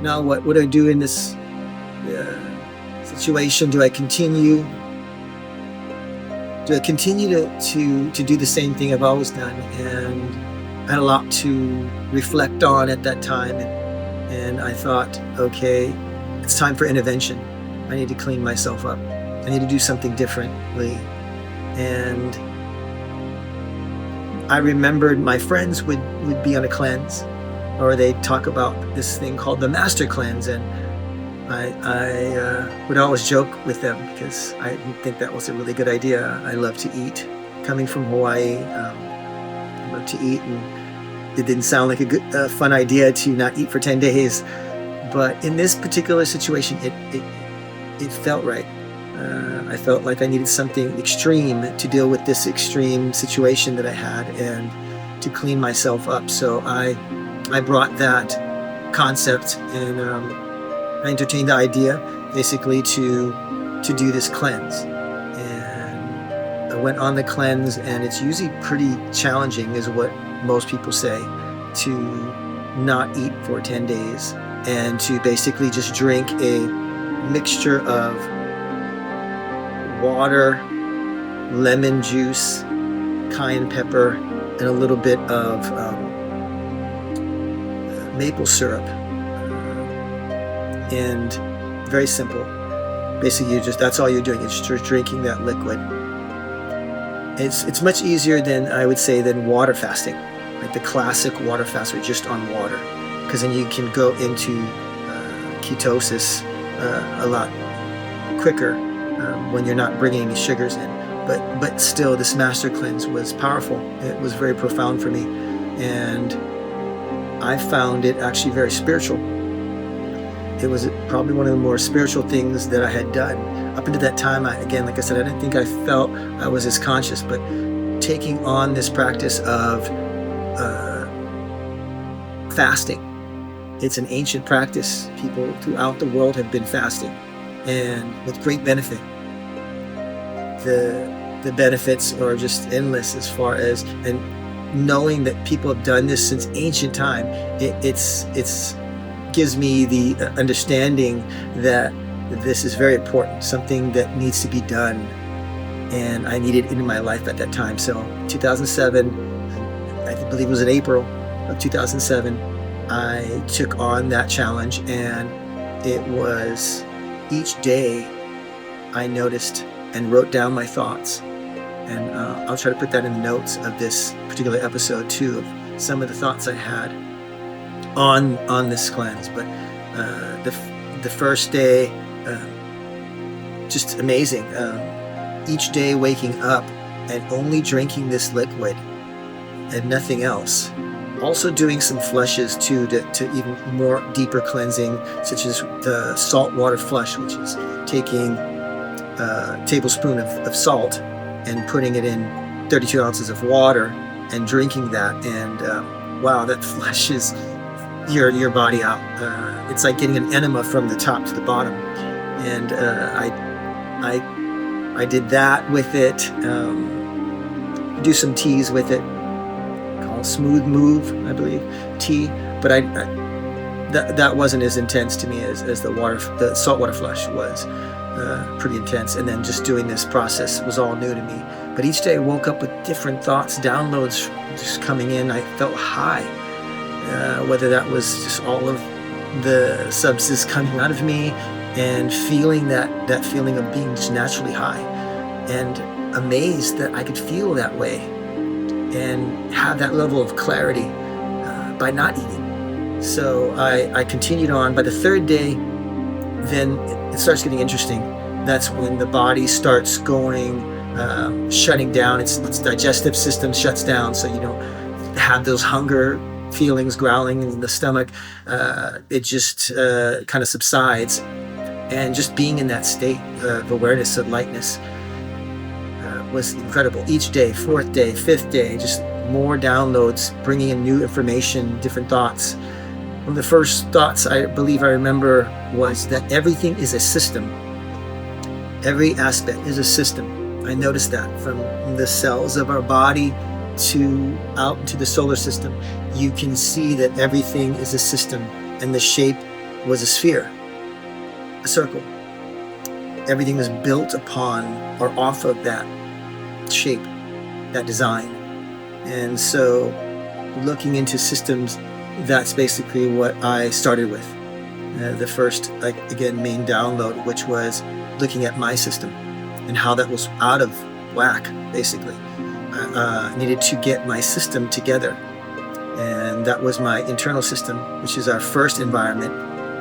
now what do I do in this situation? Do I continue? Do I continue to do the same thing I've always done? And I had a lot to reflect on at that time, and I thought, okay, it's time for intervention. I need to clean myself up. I need to do something differently. And I remembered my friends would be on a cleanse, or they'd talk about this thing called the master cleanse, and I would always joke with them because I didn't think that was a really good idea. I love to eat. Coming from Hawaii, I love to eat, and it didn't sound like a good, fun idea to not eat for 10 days. But in this particular situation, it felt right. I felt like I needed something extreme to deal with this extreme situation that I had and to clean myself up. So I brought that concept, and I entertained the idea basically to do this cleanse. And I went on the cleanse, and it's usually pretty challenging, is what most people say, to not eat for 10 days and to basically just drink a mixture of water, lemon juice, cayenne pepper, and a little bit of maple syrup. And very simple. Basically, that's all you're doing. It's just drinking that liquid. It's much easier than water fasting, like the classic water fast, or just on water, because then you can go into ketosis a lot quicker when you're not bringing any sugars in. But still, this master cleanse was powerful. It was very profound for me, and I found it actually very spiritual. It was probably one of the more spiritual things that I had done. Up until that time, again, like I said, I didn't think I felt I was as conscious, but taking on this practice of fasting. It's an ancient practice. People throughout the world have been fasting, and with great benefit. The benefits are just endless, as far as, and knowing that people have done this since ancient time, it's gives me the understanding that this is very important, something that needs to be done, and I needed it in my life at that time. So 2007, I believe it was in April of 2007, I took on that challenge, and it was each day I noticed and wrote down my thoughts, and I'll try to put that in the notes of this particular episode too, of some of the thoughts I had on this cleanse. But the first day, just amazing. Each day waking up and only drinking this liquid and nothing else. Also doing some flushes too, to even more deeper cleansing, such as the saltwater flush, which is taking a tablespoon of salt and putting it in 32 ounces of water and drinking that. And wow, that flushes your body out. It's like getting an enema from the top to the bottom. And I did that with it. Do some teas with it, called Smooth Move, I believe, tea. But that wasn't as intense to me as the saltwater flush was. Pretty intense. And then just doing this process was all new to me. But each day I woke up with different thoughts, downloads just coming in. I felt high. Whether that was just all of the substances coming out of me, and feeling that feeling of being just naturally high, and amazed that I could feel that way and have that level of clarity by not eating. So I continued on. By the third day, then it starts getting interesting. That's when the body starts going, shutting down. Its digestive system shuts down, so you don't have those hunger feelings growling in the stomach. It just kind of subsides, and just being in that state of awareness, of lightness, was incredible. Each day, fourth day, fifth day, just more downloads, bringing in new information, different thoughts. One of the first thoughts I believe I remember was that everything is a system. Every aspect is a system. I noticed that from the cells of our body to out into the solar system. You can see that everything is a system, and the shape was a sphere, a circle. Everything was built upon or off of that shape, that design. And so looking into systems, that's basically what I started with. The first, again, main download, which was looking at my system and how that was out of whack, basically. I needed to get my system together. And that was my internal system, which is our first environment,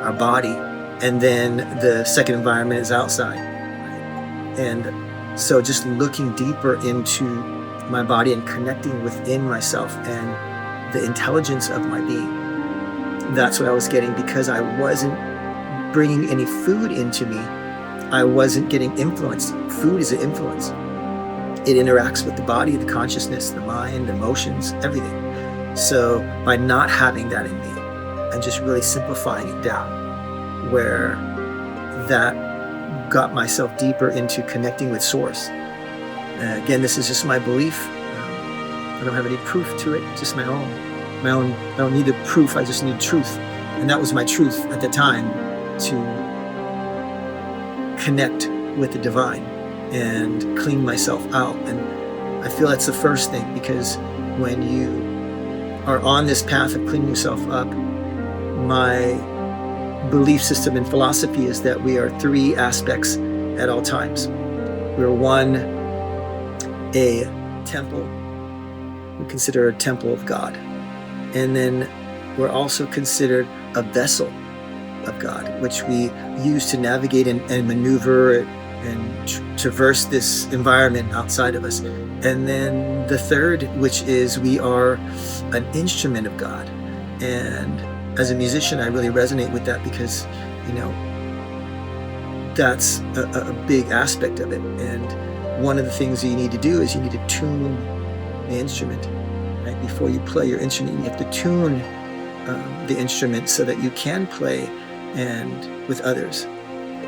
our body. And then the second environment is outside. And so just looking deeper into my body and connecting within myself and the intelligence of my being. That's what I was getting, because I wasn't bringing any food into me. I wasn't getting influenced. Food is an influence. It interacts with the body, the consciousness, the mind, emotions, everything. So by not having that in me and just really simplifying it down, where that got myself deeper into connecting with source. Again, this is just my belief. I don't have any proof to it, just my own. I don't need the proof, I just need truth. And that was my truth at the time, to connect with the divine and clean myself out. And I feel that's the first thing, because when you are on this path of cleaning yourself up, my belief system and philosophy is that we are three aspects at all times. We're one, a temple. We consider a temple of God. And then we're also considered a vessel of God, which we use to navigate and maneuver and traverse this environment outside of us. And then the third, which is we are an instrument of God. And as a musician, I really resonate with that, because, that's a big aspect of it. And one of the things you need to do is you need to tune the instrument. Right? Before you play your instrument, you have to tune the instrument so that you can play and with others.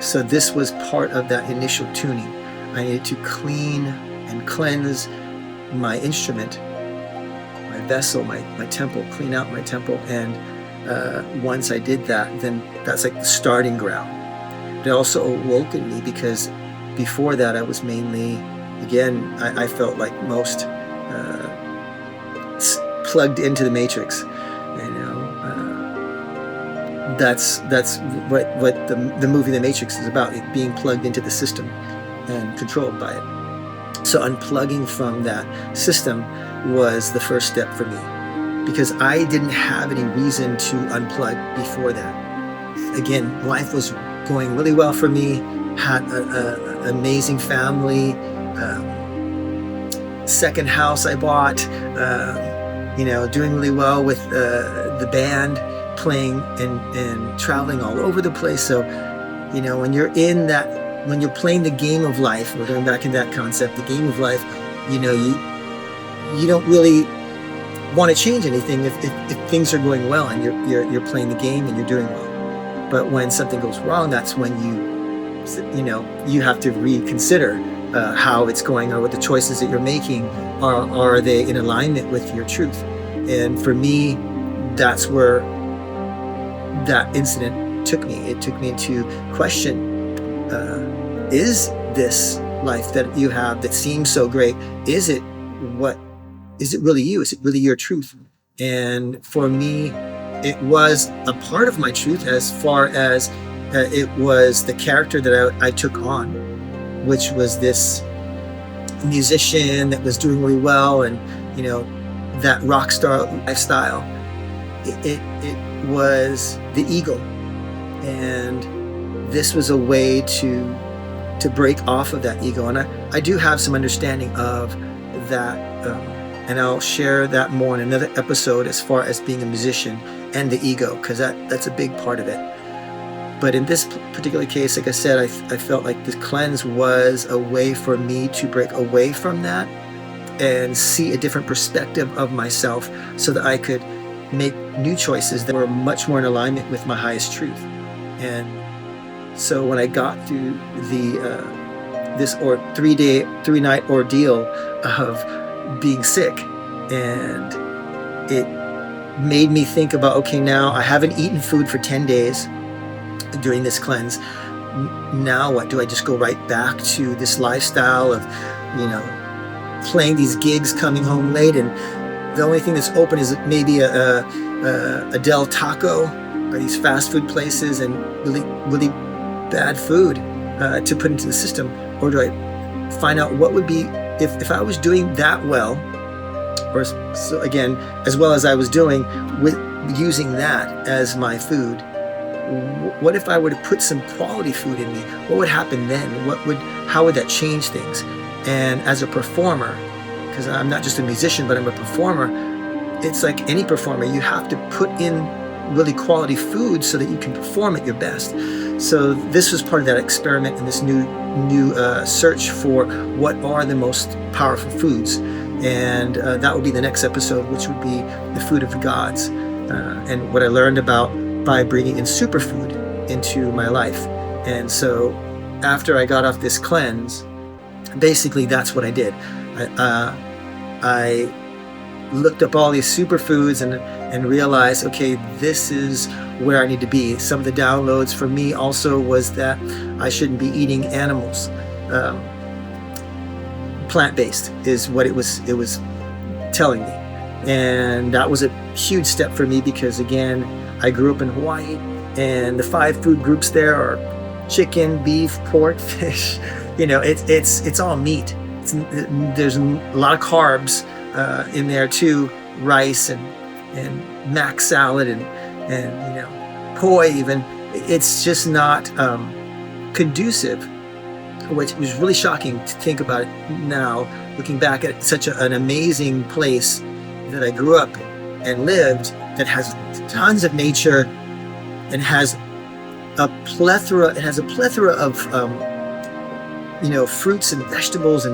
So this was part of that initial tuning. I needed to clean and cleanse my instrument, my vessel, my temple, clean out my temple. And once I did that, then that's like the starting ground. It also awoke in me, because before that I was mainly, again, I felt like most plugged into the matrix. That's what the movie The Matrix is about, it being plugged into the system and controlled by it. So unplugging from that system was the first step for me, because I didn't have any reason to unplug before that. Again, life was going really well for me, had an amazing family, second house I bought, doing really well with the band, playing and traveling all over the place. So, when you're in that, when you're playing the game of life, we're going back in that concept, the game of life, you don't really want to change anything if things are going well and you're playing the game and you're doing well. But when something goes wrong, that's when you have to reconsider how it's going, or what the choices that you're making are they in alignment with your truth. And for me, that's where that incident took me. It took me to question, is this life that you have that seems so great, is it really you? Is it really your truth? And for me, it was a part of my truth, as far as it was the character that I took on, which was this musician that was doing really well, and that rock star lifestyle. It was the ego, and this was a way to break off of that ego. And I do have some understanding of that, and I'll share that more in another episode, as far as being a musician and the ego, because that's a big part of it. But in this particular case, like I said, I felt like this cleanse was a way for me to break away from that and see a different perspective of myself, so that I could make new choices that were much more in alignment with my highest truth. And so when I got through this 3-night ordeal of being sick, and it made me think about, okay, now I haven't eaten food for 10 days. during this cleanse. Now what? Do I just go right back to this lifestyle of, playing these gigs, coming home late, and the only thing that's open is maybe a Del Taco or these fast food places and really, really bad food to put into the system? Or do I find out what would be, if I was doing that well, or so again, as well as I was doing with using that as my food, what if I were to put some quality food in me? What would happen then? How would that change things? And as a performer, because I'm not just a musician, but I'm a performer, it's like any performer, you have to put in really quality food so that you can perform at your best. So this was part of that experiment and this new search for what are the most powerful foods. And that will be the next episode, which would be the food of the gods, and what I learned about by bringing in superfood into my life. And so after I got off this cleanse, basically that's what I did. I looked up all these superfoods and realized, okay, this is where I need to be. Some of the downloads for me also was that I shouldn't be eating animals. Plant-based is what it was telling me. And that was a huge step for me because, again, I grew up in Hawaii, and the 5 food groups there are chicken, beef, pork, fish. It's all meat. There's a lot of carbs in there too, rice and mac salad and poi even. It's just not conducive, which was really shocking to think about it now, looking back at such an amazing place that I grew up and lived, that has tons of nature and has a plethora of fruits and vegetables,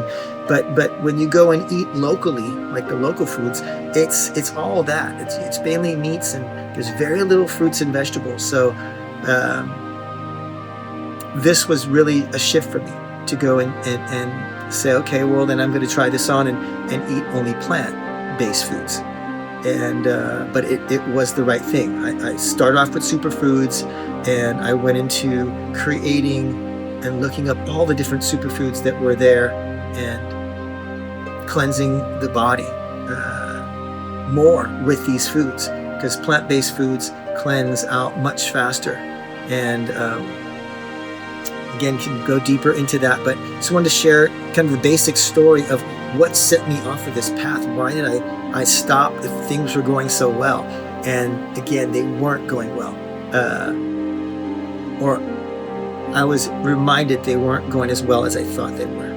but when you go and eat locally, like the local foods, it's all that. It's mainly meats, and there's very little fruits and vegetables. So this was really a shift for me to go and say, okay, well then I'm going to try this on and eat only plant-based foods. And but it was the right thing. I started off with superfoods, and I went into creating and looking up all the different superfoods that were there and cleansing the body more with these foods, because plant-based foods cleanse out much faster. And again, can go deeper into that, but just wanted to share kind of the basic story of what set me off of this path. Why did I stop if things were going so well? And again, they weren't going well. Or I was reminded they weren't going as well as I thought they were.